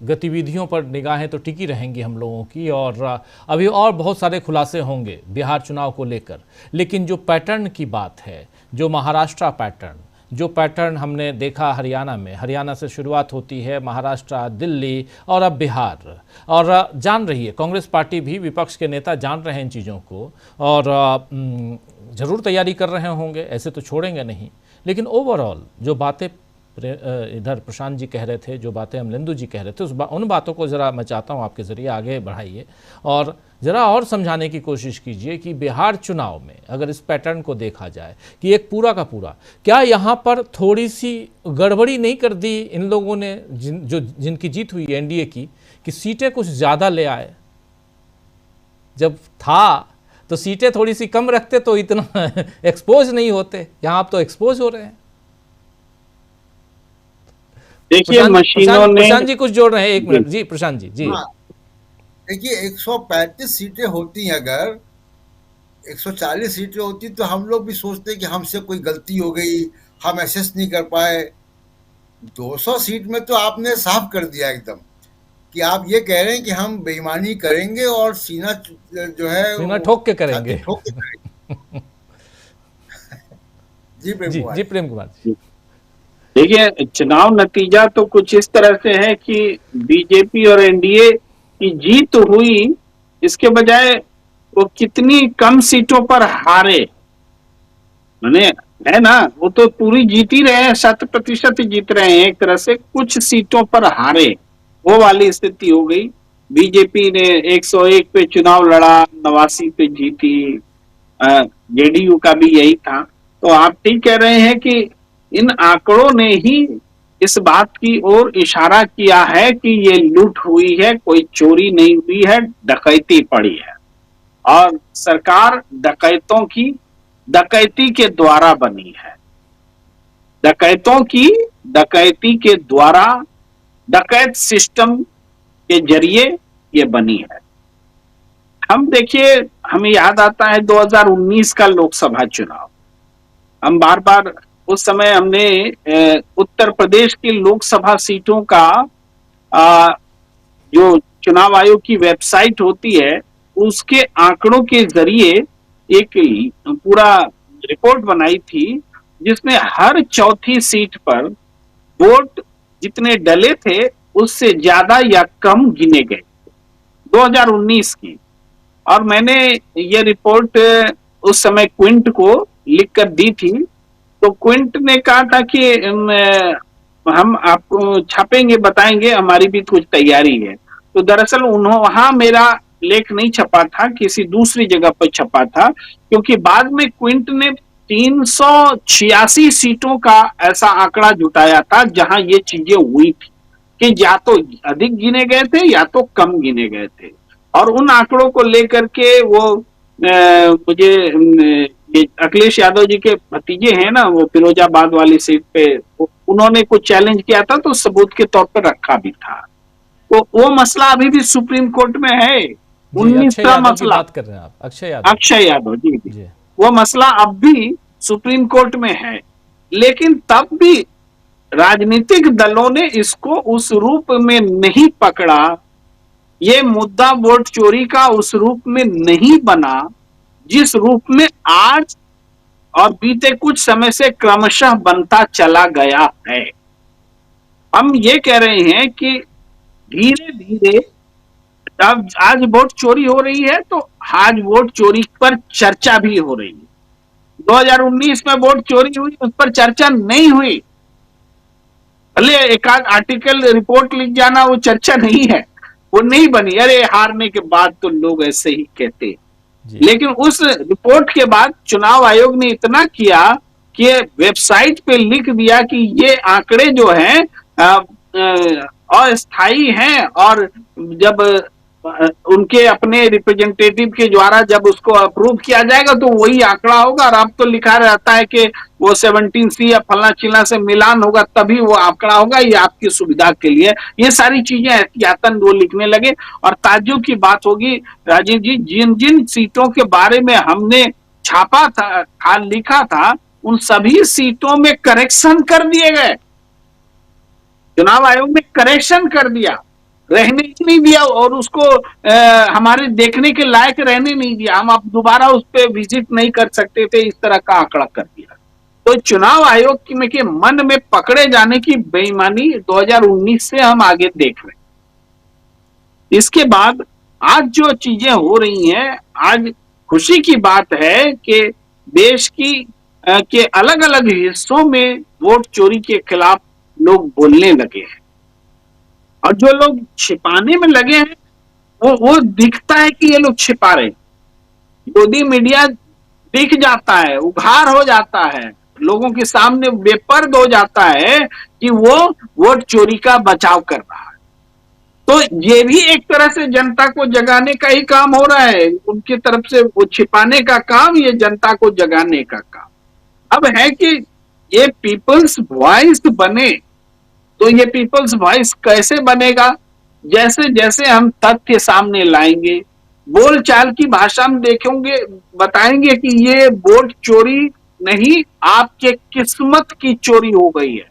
गतिविधियों पर निगाहें तो टिकी रहेंगी हम लोगों की, और अभी और बहुत सारे खुलासे होंगे बिहार चुनाव को लेकर। लेकिन जो पैटर्न की बात है, जो महाराष्ट्र पैटर्न, जो पैटर्न हमने देखा हरियाणा में, हरियाणा से शुरुआत होती है, महाराष्ट्र, दिल्ली और अब बिहार, और जान रही है कांग्रेस पार्टी भी, विपक्ष के नेता जान रहे हैं इन चीज़ों को और ज़रूर तैयारी कर रहे होंगे, ऐसे तो छोड़ेंगे नहीं। लेकिन ओवरऑल जो बातें इधर प्रशांत जी कह रहे थे, जो बातें अमलेंदु जी कह रहे थे, उन बातों को ज़रा मैं चाहता हूँ आपके ज़रिए आगे बढ़ाइए और ज़रा और समझाने की कोशिश कीजिए कि बिहार चुनाव में अगर इस पैटर्न को देखा जाए कि एक पूरा का पूरा, क्या यहाँ पर थोड़ी सी गड़बड़ी नहीं कर दी इन लोगों ने, जिनकी जीत हुई एनडीए की, कि सीटें कुछ ज़्यादा ले आए? जब था तो सीटें थोड़ी सी कम रखते तो इतना एक्सपोज नहीं होते, यहाँ आप तो एक्सपोज हो रहे हैं। देखिए मशीनों ने, प्रशांत जी कुछ जोड़ रहे हैं, एक मिनट जी प्रशांत जी। हाँ, देखिए 135 सीटें होती, अगर 140 सीटें होती तो हम लोग भी सोचते कि हमसे कोई गलती हो गई, हम एसेस नहीं कर पाए। 200 सीट में तो आपने साफ कर दिया एकदम कि आप ये कह रहे हैं कि हम बेईमानी करेंगे और सीना जो है सीना ठोक के करेंगे। ठोक के करेंगे। जी प्रेम कुमार जी प्रेम कुमार जी। देखिए चुनाव नतीजा तो कुछ इस तरह से है कि बीजेपी और एनडीए की जीत हुई, इसके बजाय वो कितनी कम सीटों पर हारे, माने है ना, वो तो पूरी जीत ही रहे हैं, 100% जीत रहे हैं, एक तरह से कुछ सीटों पर हारे, वो वाली स्थिति हो गई। बीजेपी ने 101 पे चुनाव लड़ा, 89 पे जीती, जेडीयू का भी यही था। तो आप ठीक कह रहे हैं कि इन आंकड़ों ने ही इस बात की ओर इशारा किया है कि ये लूट हुई है, कोई चोरी नहीं हुई है, डकैती पड़ी है और सरकार डकैतों की डकैती के द्वारा बनी है, डकैतों की डकैती के द्वारा, डकैत सिस्टम के जरिए ये बनी है। हम देखिए, हमें याद आता है 2019 का लोकसभा चुनाव। हम बार बार उस समय हमने उत्तर प्रदेश की लोकसभा सीटों का जो चुनाव आयोग की वेबसाइट होती है उसके आंकड़ों के जरिए एक पूरा रिपोर्ट बनाई थी, जिसमें हर चौथी सीट पर वोट जितने डले थे उससे ज्यादा या कम गिने गए 2019 की। और मैंने ये रिपोर्ट उस समय क्विंट को लिखकर दी थी, तो क्विंट ने कहा था कि हम आपको छापेंगे, बताएंगे, हमारी भी कुछ तैयारी है। तो दरअसल वहां मेरा लेख नहीं छपा था, किसी दूसरी जगह पर छपा था, क्योंकि बाद में क्विंट ने 386 सीटों का ऐसा आंकड़ा जुटाया था जहां ये चीजें हुई थी कि या तो अधिक गिने गए थे या तो कम गिने गए थे। और उन आंकड़ों को लेकर के वो मुझे ये अखिलेश यादव जी के भतीजे हैं ना, वो फिरोजाबाद वाली सीट पे उन्होंने कुछ चैलेंज किया था, तो सबूत के तौर पर रखा भी था। तो वो मसला अभी भी सुप्रीम कोर्ट में है। 19वां मसला, बात कर रहे हैं आप, अक्षय यादव जी, वो मसला अब भी सुप्रीम कोर्ट में है। लेकिन तब भी राजनीतिक दलों ने इसको उस रूप में नहीं पकड़ा, ये मुद्दा वोट चोरी का उस रूप में नहीं बना जिस रूप में आज और बीते कुछ समय से क्रमशः बनता चला गया है। हम ये कह रहे हैं कि धीरे धीरे अब आज वोट चोरी हो रही है, तो आज वोट चोरी पर चर्चा भी हो रही है। 2019 में वोट चोरी हुई, उस पर चर्चा नहीं हुई, भले एक आध आर्टिकल रिपोर्ट लिख जाना, वो चर्चा नहीं है, वो नहीं बनी। अरे हारने के बाद तो लोग ऐसे ही कहते, लेकिन उस रिपोर्ट के बाद चुनाव आयोग ने इतना किया कि वेबसाइट पे लिख दिया कि ये आंकड़े जो हैं अस्थायी हैं, और जब उनके अपने रिप्रेजेंटेटिव के द्वारा जब उसको अप्रूव किया जाएगा तो वही आंकड़ा होगा। और अब तो लिखा रहता है कि वो 17C या फलना चिलना से मिलान होगा तभी वो आंकड़ा होगा, ये आपकी सुविधा के लिए। ये सारी चीजें एहतियातन वो लिखने लगे। और ताज्जुब की बात होगी राजीव जी, जिन जिन सीटों के बारे में हमने छापा था, लिखा था, उन सभी सीटों में करेक्शन कर दिए गए। चुनाव आयोग ने करेक्शन कर दिया रहने ही नहीं दिया और उसको हमारे देखने के लायक रहने नहीं दिया। हम अब दोबारा उस पर विजिट नहीं कर सकते थे, इस तरह का आंकड़ा कर दिया। तो चुनाव आयोग के मन में पकड़े जाने की बेईमानी 2019 से हम आगे देख रहे हैं। इसके बाद आज जो चीजें हो रही हैं, आज खुशी की बात है कि देश के अलग अलग हिस्सों में वोट चोरी के खिलाफ लोग बोलने लगे हैं, और जो लोग छिपाने में लगे हैं वो दिखता है कि ये लोग छिपा रहे हैं। गोदी मीडिया दिख जाता है, उघार हो जाता है, लोगों के सामने बेपर्द हो जाता है कि वो वोट चोरी का बचाव कर रहा है। तो ये भी एक तरह से जनता को जगाने का ही काम हो रहा है, उनकी तरफ से वो छिपाने का काम, ये जनता को जगाने का काम। अब है कि ये पीपल्स वॉइस बने, तो ये पीपल्स वॉइस कैसे बनेगा? जैसे जैसे हम तथ्य सामने लाएंगे, बोलचाल की भाषा में देखेंगे, बताएंगे कि ये वोट चोरी नहीं, आपके किस्मत की चोरी हो गई है।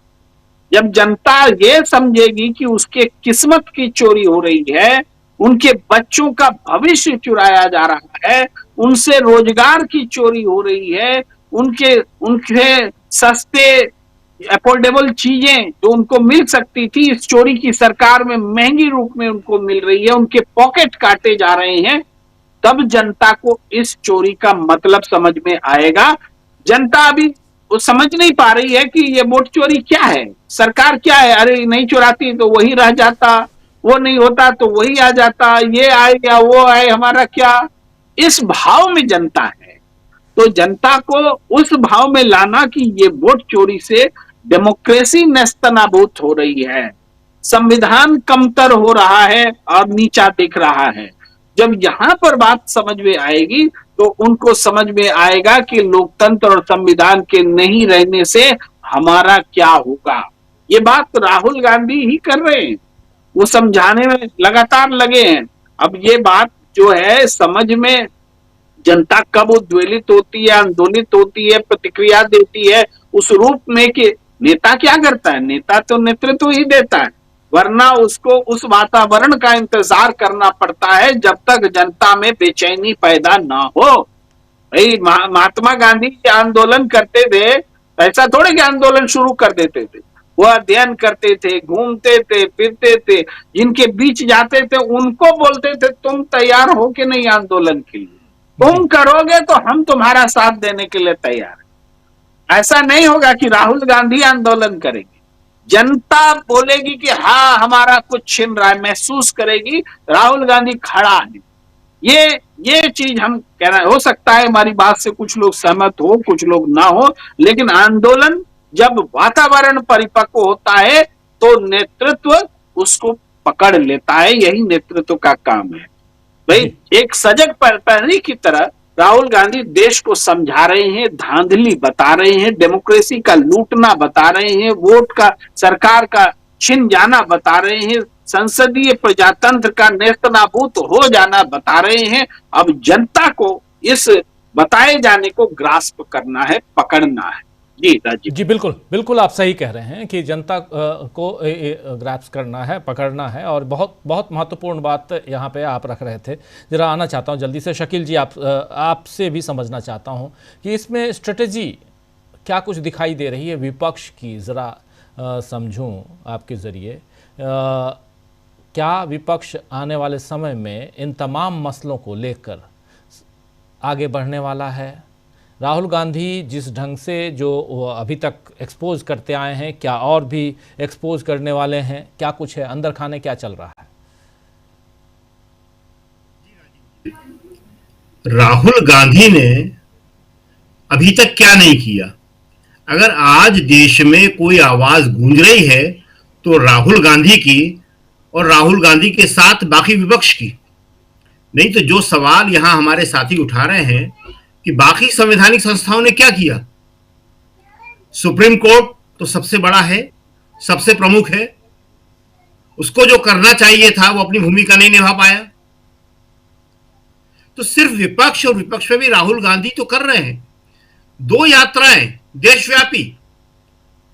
जब जनता ये समझेगी कि उसके किस्मत की चोरी हो रही है, उनके बच्चों का भविष्य चुराया जा रहा है, उनसे रोजगार की चोरी हो रही है, उनके उनके सस्ते अफोर्डेबल चीजें जो उनको मिल सकती थी, इस चोरी की सरकार में महंगी रूप में उनको मिल रही है, उनके पॉकेट काटे जा रहे हैं, तब जनता को इस चोरी का मतलब समझ में आएगा। जनता अभी वो समझ नहीं पा रही है कि ये वोट चोरी क्या है, सरकार क्या है। अरे नहीं चुराती तो वही रह जाता, वो नहीं होता तो वही आ जाता, ये आए या वो आए, हमारा क्या, इस भाव में जनता है। तो जनता को उस भाव में लाना कि ये वोट चोरी से डेमोक्रेसी नेस्तनाबूद हो रही है, संविधान कमतर हो रहा है और नीचा दिख रहा है। जब यहां पर बात समझ में आएगी तो उनको समझ में आएगा कि लोकतंत्र और संविधान के नहीं रहने से हमारा क्या होगा। ये बात राहुल गांधी ही कर रहे हैं, वो समझाने में लगातार लगे हैं। अब ये बात जो है समझ में जनता कब उद्वेलित होती है, आंदोलित होती है, प्रतिक्रिया देती है, उस रूप में कि नेता क्या करता है, नेता तो नेतृत्व ही देता है, वरना उसको उस वातावरण का इंतजार करना पड़ता है जब तक जनता में बेचैनी पैदा ना हो। भाई महात्मा गांधी आंदोलन करते थे, ऐसा थोड़े कि आंदोलन शुरू कर देते थे, वो अध्ययन करते थे, घूमते थे, फिरते थे, जिनके बीच जाते थे उनको बोलते थे तुम तैयार हो कि नहीं आंदोलन के लिए, तुम करोगे तो हम तुम्हारा साथ देने के लिए तैयार है। ऐसा नहीं होगा कि राहुल गांधी आंदोलन करेंगे, जनता बोलेगी कि हाँ हमारा कुछ छिन रहा है, महसूस करेगी राहुल गांधी खड़ा है। ये चीज हम कहना, हो सकता है हमारी बात से कुछ लोग सहमत हो, कुछ लोग ना हो, लेकिन आंदोलन जब वातावरण परिपक्व होता है तो नेतृत्व उसको पकड़ लेता है, यही नेतृत्व का काम है। भाई एक सजग प्रहरी की तरह राहुल गांधी देश को समझा रहे हैं, धांधली बता रहे हैं, डेमोक्रेसी का लूटना बता रहे हैं, वोट का, सरकार का छिन जाना बता रहे हैं, संसदीय प्रजातंत्र का नेस्तनाबूद हो जाना बता रहे हैं। अब जनता को इस बताए जाने को ग्रास्प करना है, पकड़ना है। जी राजीव जी, बिल्कुल बिल्कुल आप सही कह रहे हैं कि जनता को ग्रैप्स करना है, पकड़ना है। और बहुत बहुत महत्वपूर्ण बात यहाँ पे आप रख रहे थे, ज़रा आना चाहता हूँ जल्दी से शकील जी, आपसे भी समझना चाहता हूँ कि इसमें स्ट्रेटजी क्या कुछ दिखाई दे रही है विपक्ष की, ज़रा समझूँ आपके ज़रिए। क्या विपक्ष आने वाले समय में इन तमाम मसलों को लेकर आगे बढ़ने वाला है? राहुल गांधी जिस ढंग से जो अभी तक एक्सपोज करते आए हैं, क्या और भी एक्सपोज करने वाले हैं? क्या कुछ है अंदर खाने, क्या चल रहा है? राहुल गांधी ने अभी तक क्या नहीं किया? अगर आज देश में कोई आवाज गूंज रही है तो राहुल गांधी की और राहुल गांधी के साथ बाकी विपक्ष की। नहीं तो जो सवाल यहां हमारे साथी उठा रहे हैं कि बाकी संवैधानिक संस्थाओं ने क्या किया, सुप्रीम कोर्ट तो सबसे बड़ा है, सबसे प्रमुख है, उसको जो करना चाहिए था वो अपनी भूमिका नहीं निभा पाया। तो सिर्फ विपक्ष और विपक्ष में भी राहुल गांधी तो कर रहे हैं 2 यात्राएं देशव्यापी,